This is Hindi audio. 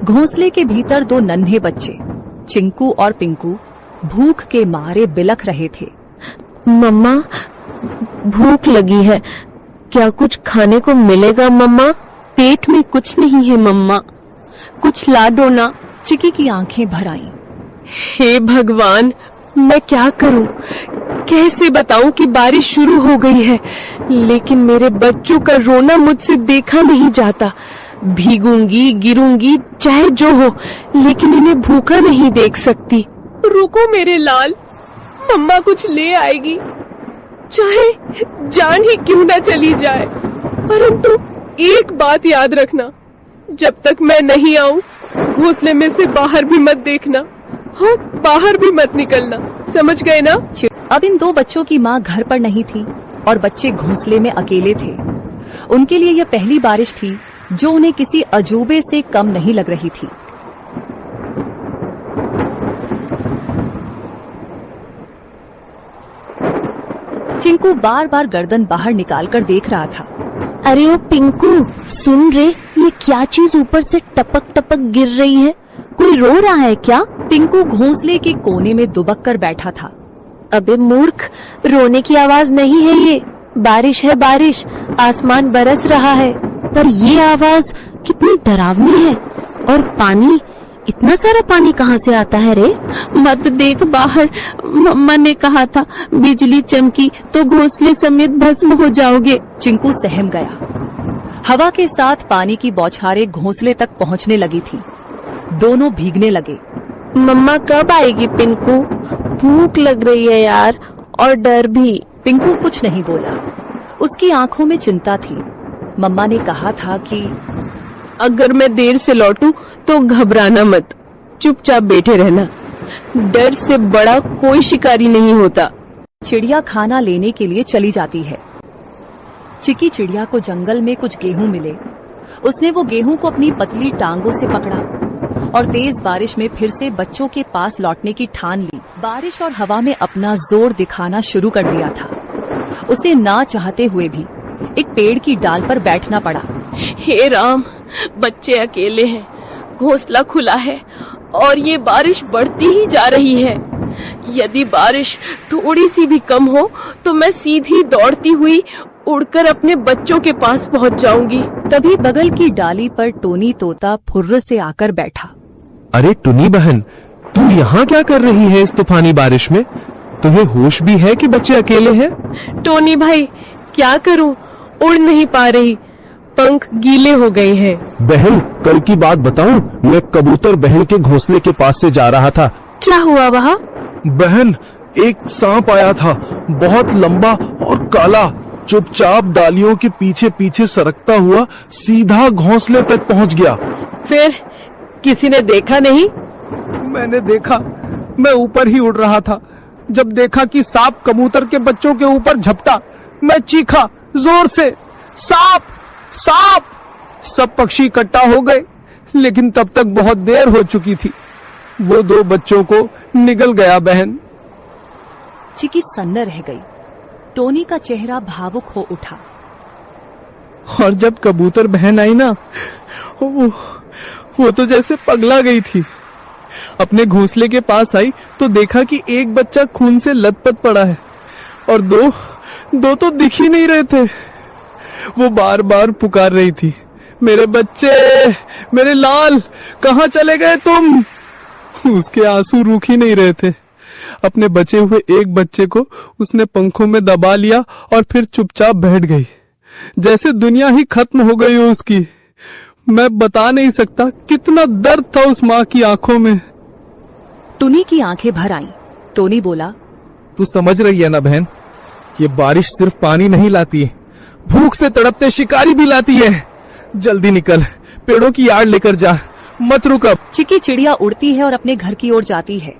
घोंसले के भीतर दो नन्हे बच्चे चिंकू और पिंकू भूख के मारे बिलख रहे थे। मम्मा, भूख लगी है, क्या कुछ खाने को मिलेगा मम्मा? पेट में कुछ नहीं है मम्मा, कुछ ला दो ना। चिकी की आंखें भर आईं। हे भगवान, मैं क्या करूं? कैसे बताऊं कि बारिश शुरू हो गई है, लेकिन मेरे बच्चों का रोना मुझसे देखा नहीं जाता। भीगूंगी, गिरूंगी, चाहे जो हो, लेकिन इन्हें भूखा नहीं देख सकती। रुको मेरे लाल, मम्मा कुछ ले आएगी, चाहे जान ही क्यों ना चली जाए। परंतु एक बात याद रखना, जब तक मैं नहीं आऊं, घोंसले में से बाहर भी मत देखना और बाहर भी मत निकलना, समझ गए ना? अब इन दो बच्चों की माँ घर पर नहीं थी और बच्चे घोंसले में अकेले थे। उनके लिए यह पहली बारिश थी जो उन्हें किसी अजूबे से कम नहीं लग रही थी। चिंकू बार बार गर्दन बाहर निकालकर देख रहा था। अरे ओ पिंकू, सुन रे, ये क्या चीज ऊपर से टपक टपक गिर रही है? कोई रो रहा है क्या? पिंकू घोंसले के कोने में दुबक कर बैठा था। अबे मूर्ख, रोने की आवाज नहीं है ये, बारिश है बारिश, आसमान बरस रहा है। पर ये आवाज कितनी डरावनी है, और पानी, इतना सारा पानी कहाँ से आता है रे? मत देख बाहर, मम्मा ने कहा था बिजली चमकी तो घोंसले समेत भस्म हो जाओगे। चिंकू सहम गया। हवा के साथ पानी की बौछारें घोंसले तक पहुंचने लगी थी। दोनों भीगने लगे। मम्मा कब आएगी पिंकू? भूख लग रही है यार, और डर भी। पिंकू कुछ नहीं बोला, उसकी आंखों में चिंता थी। मम्मा ने कहा था कि अगर मैं देर से लौटूं तो घबराना मत, चुपचाप बैठे रहना, डर से बड़ा कोई शिकारी नहीं होता। चिड़िया खाना लेने के लिए चली जाती है। चिकी चिड़िया को जंगल में कुछ गेहूं मिले। उसने वो गेहूं को अपनी पतली टांगों से पकड़ा और तेज बारिश में फिर से बच्चों के पास लौटने की ठान ली। बारिश और हवा में अपना जोर दिखाना शुरू कर दिया था। उसे ना चाहते हुए भी एक पेड़ की डाल पर बैठना पड़ा। हे राम, बच्चे अकेले हैं, घोंसला खुला है और ये बारिश बढ़ती ही जा रही है। यदि बारिश थोड़ी सी भी कम हो तो मैं सीधी दौड़ती हुई उड़कर अपने बच्चों के पास पहुंच जाऊंगी। तभी बगल की डाली पर टोनी तोता फुर्र से आकर बैठा। अरे टुनी बहन, तू यहाँ क्या कर रही है इस तूफानी बारिश में? तुम्हें होश भी है कि बच्चे अकेले हैं? टोनी भाई, क्या करूं, उड़ नहीं पा रही, पंख गीले हो गए हैं। बहन, कल की बात बताऊं, मैं कबूतर बहन के घोंसले के पास से जा रहा था। क्या हुआ वहाँ? बहन, एक सांप आया था, बहुत लंबा और काला, चुपचाप डालियों के पीछे पीछे सरकता हुआ सीधा घोंसले तक पहुंच गया। फिर किसी ने देखा नहीं? मैंने देखा, मैं ऊपर ही उड़ रहा था। जब देखा कि सांप कबूतर के बच्चों के ऊपर झपटा, मैं चीखा जोर से, सांप सांप। सब पक्षी इकट्ठा हो गए, लेकिन तब तक बहुत देर हो चुकी थी। वो दो बच्चों को निगल गया बहन। चिकी सन्न रह गई। टोनी का चेहरा भावुक हो उठा। और जब कबूतर बहन आई ना, वो तो जैसे पगला गई थी। अपने घोंसले के पास आई तो देखा कि एक बच्चा खून से लथपथ पड़ा है और दो तो दिख ही नहीं रहे थे। वो बार बार पुकार रही थी, मेरे बच्चे, मेरे लाल, कहाँ चले गए तुम? उसके आंसू रुक ही नहीं रहे थे। अपने बचे हुए एक बच्चे को उसने पंखों में दबा लिया और फिर चुपचाप बैठ गई, जैसे दुनिया ही खत्म हो गई हो उसकी। मैं बता नहीं सकता कितना दर्द था उस माँ की आंखों में। टुनी की आंखें भर आईं। टोनी बोला, तू समझ रही है ना बहन, ये बारिश सिर्फ पानी नहीं लाती, भूख से तड़पते शिकारी भी लाती है। जल्दी निकल, पेड़ों की आड़ लेकर जा, मत रुक अब। चिकी चिड़िया उड़ती है और अपने घर की ओर जाती है।